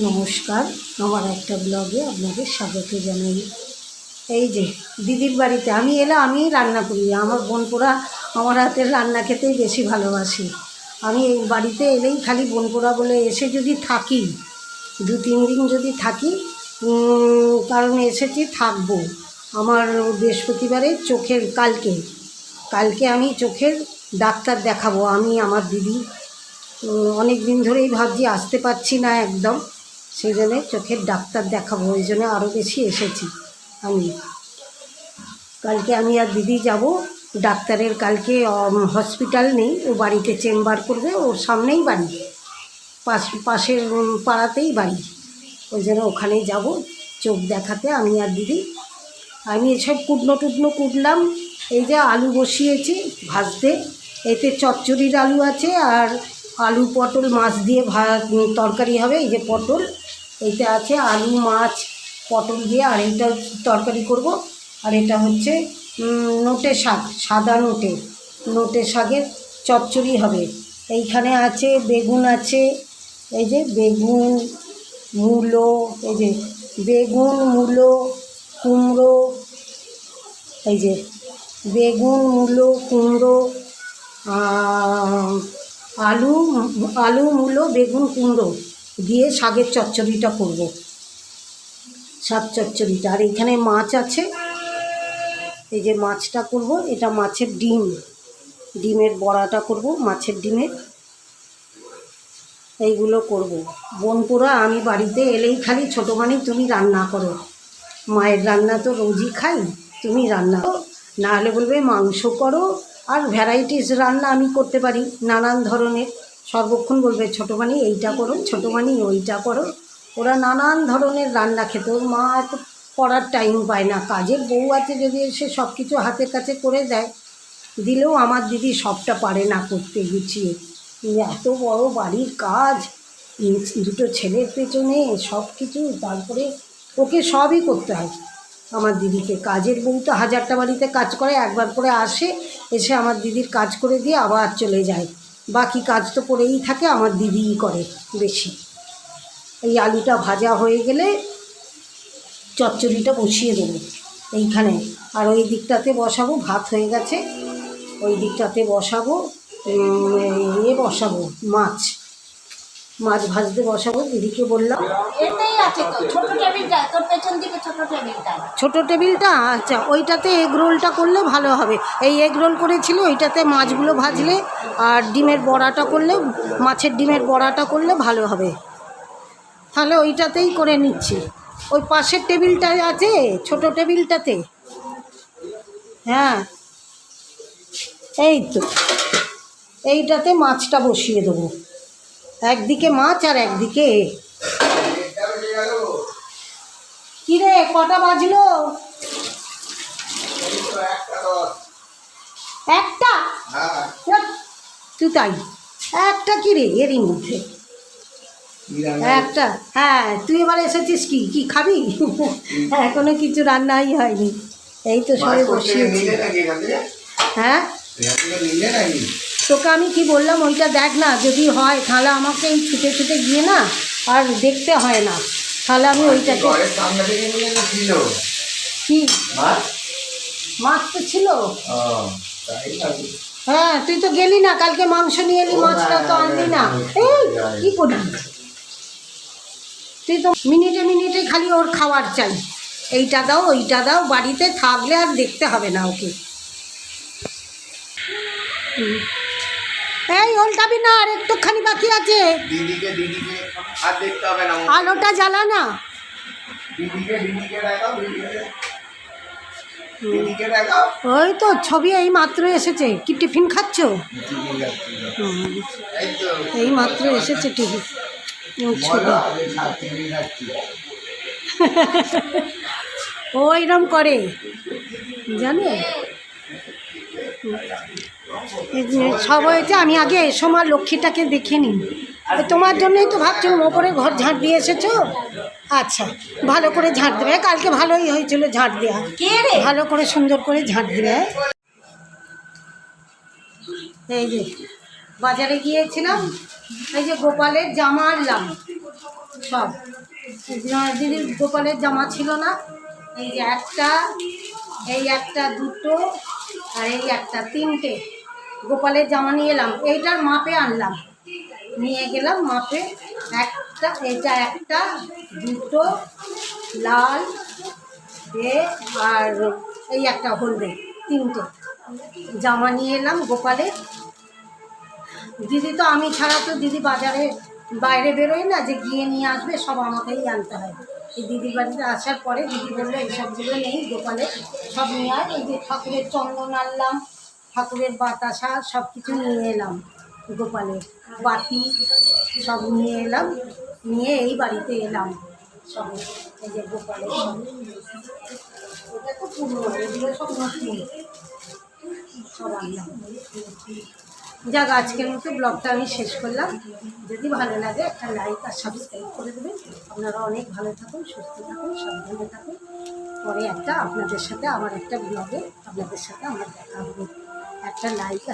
নমস্কার, আমার একটা ব্লগে আপনাদের স্বাগত জানাই। এই যে দিদির বাড়িতে আমি এলে আমি রান্না করি। আমার বোনপোড়া আমার হাতের রান্না খেতেই বেশি ভালোবাসি। আমি এই বাড়িতে এলেই খালি বোনপোড়া বলে এসে যদি থাকি, 2-3 দিন যদি থাকি, কারণ এসেছি থাকবো। আমার বৃহস্পতিবারে কালকে আমি চোখের ডাক্তার দেখাবো। আমি আমার দিদি অনেক দিন ধরেই ভাবছি, আসতে পারছি না একদম, সেই জন্যে চোখের ডাক্তার দেখাবো, ওই জন্য আরও বেশি এসেছি। কালকে আমি আর দিদি যাব ডাক্তারের। কালকে হসপিটাল নেই, ও বাড়িতে চেম্বার করবে, ওর সামনেই বাড়ি, পাশের পাড়াতেই বাড়ি, ওই জন্য ওখানেই যাব চোখ দেখাতে আমি আর দিদি। আমি এসব কুটনো কুটলাম। এই যে আলু বসিয়েছি ভাজতে, এতে চচ্চড়ির আলু আছে, আর আলু পটল মাছ দিয়ে তরকারি হবে। এই যে পটল, এইটা আছে, আলু মাছ পটল দিয়ে আর এইটা তরকারি করব। আর এটা হচ্ছে নোটে শাক, সাদা নোটে শাকের চচ্চড়ি হবে। এইখানে আছে বেগুন আছে, এই যে বেগুন, মূলো, এই যে বেগুন, মূলো, কুমড়ো, এই যে বেগুন, মূলো, কুমড়ো, আলু মূলো, বেগুন, কুমড়ো দিয়ে শাকের চচ্চড়িটা করব, শাক চচ্চড়িটা। আর এখানে মাছ আছে, এই যে মাছটা করব। এটা মাছের ডিমের বড়াটা করব, মাছের ডিমের, এইগুলো করব। বোনপোড়া আমি বাড়িতে এলেই খালি ছোটো মানে তুমি রান্না করো, মায়ের রান্না তো রোজই খাই, তুমি রান্না করো, না হলে বলবে মাংস করো। আর ভ্যারাইটিস রান্না আমি করতে পারি, নানান ধরনের। সর্বক্ষণ বলবে ছোটো মানি এইটা করো, ছোটো মানি ওইটা করো। ওরা নানান ধরনের রান্না খেতে, ওর মা এত করার টাইম পায় না। কাজের বউ আছে, যদি এসে সব কিছু হাতের কাছে করে দিলেও আমার দিদি সবটা পারে না করতে গুছিয়ে। এত বড় বাড়ির কাজ, 2 ছেলের পেছনে সব কিছু, তারপরে ওকে সবই করতে হয় আমার দিদিকে। কাজের বউ তো 1000টা বাড়িতে কাজ করে, একবার করে আসে, এসে আমার দিদির কাজ করে দিয়ে আবার চলে যায়। বাকি কাজ তো করেই থাকে, আমার দিদিই করে বেশি। এই আলুটা ভাজা হয়ে গেলে চচ্চড়িটা বসিয়ে দেবো এইখানে। আর ওই দিকটাতে বসাবো, ভাত হয়ে গেছে, ওই দিকটাতে বসাবো মাছ ভাজতে বসাবো। দিদিকে বললাম এটাই আছে তো, ছোট টেবিলটা তোর পেছন দিকে, ছোট টেবিলটা। আচ্ছা, ওইটাতে এগ রোলটা করলে ভালো হবে। এই এগ রোল করেছিল, ওইটাতে মাছগুলো ভাজলে আর ডিমের বড়াটা করলে, মাছের ডিমের বড়াটা করলে ভালো হবে। তাহলে ওইটাতেই করে নিচ্ছি। ওই পাশের টেবিলটা আছে, ছোট টেবিলটাতে। হ্যাঁ, এই তো এইটাতে মাছটা বসিয়ে দেবো, একদিকে মাছ আর একদিকে। কি রে, কটা বাজলো? 1টা? তুই তাই একটা কি রে এরই মধ্যে একটা? হ্যাঁ, তুই এবার এসেছিস, কি খাবি? এখনো কিছু রান্নাই হয়নি, এই তো সবাই বসিয়েছি। হ্যাঁ, তোকে আমি কি বললাম, ওইটা দেখ না, যদি হয় তাহলে আমাকে এই ছুটে গিয়ে না আর দেখতে হয় না, তাহলে আমি ওইটাকে। কি মাছ তো ছিল? হ্যাঁ, তুই তো গেলি না কালকে, মাংস নিয়ে এলি, মাছটা তো আনলি না। এই কি করবি তুই তো মিনিটে খালি ওর খাবার চাই, এইটা দাও ওইটা দাও। বাড়িতে থাকলে আর দেখতে হবে না ওকে। এই ওলটাবি না, আর একটুখানি বাকি আছে। আলোটা জ্বালা না। ওই তো ছবি এই মাত্র এসেছে। কি টিফিন খাচ্ছ? এই মাত্র এসেছে টিফিন ছবি। ও এরম করে জানো, সব হয়েছে। আমি আগে এসো মা লক্ষ্মীটাকে দেখে নিই, তোমার জন্যই তো ভাবছিলাম। ওপরে ঘর ঝাঁট দিয়ে এসেছো? আচ্ছা, ভালো করে ঝাঁট দেবে। কালকে ভালোই হয়েছিল ঝাঁট দেওয়া, ভালো করে সুন্দর করে ঝাঁট দেবে। এই যে বাজারে গিয়েছিলাম, এই যে গোপালের জামা আনলাম, সব দিদির গোপালের জামা ছিল না, এই যে একটা, এই একটা, দুটো, আর এই একটা, তিনটে গোপালের জামা নিয়ে এলাম। এইটার মাপে আনলাম, নিয়ে গেলাম মাপে। একটা, এটা একটা, দুটো লাল আর এই একটা হলদে, তিনটে জামা নিয়ে এলাম গোপালের। দিদি তো আমি ছাড়া তো দিদি বাজারে বাইরে বেরোয় না যে গিয়ে নিয়ে আসবে, সব আমাকেই আনতে হয়। এই দিদির বাড়িতে আসার পরে দিদি বললো এইসবগুলো নেই গোপালের, সব নিয়ে আয়। এই যে ঠাকুরের চন্দন আনলাম, ঠাকুরের বাতাসা সব কিছু নিয়ে এলাম, গোপালের বাতি সব নিয়ে এলাম, নিয়ে এই বাড়িতে এলাম সব। এই যে গোপালের সব, এটা তো পুরনো, এগুলো সব নতুন সব আনলাম। যাক, আজকের মতো ব্লগটা আমি শেষ করলাম। যদি ভালো লাগে একটা লাইক আর সাবস্ক্রাইব করে দেবেন। আপনারা অনেক ভালো থাকুন, সুস্থ থাকুন, সাবধানে থাকুন। পরে আপনাদের সাথে আমার একটা ব্লগে আপনাদের সাথে আমার দেখা হবে। একটা লাইক আর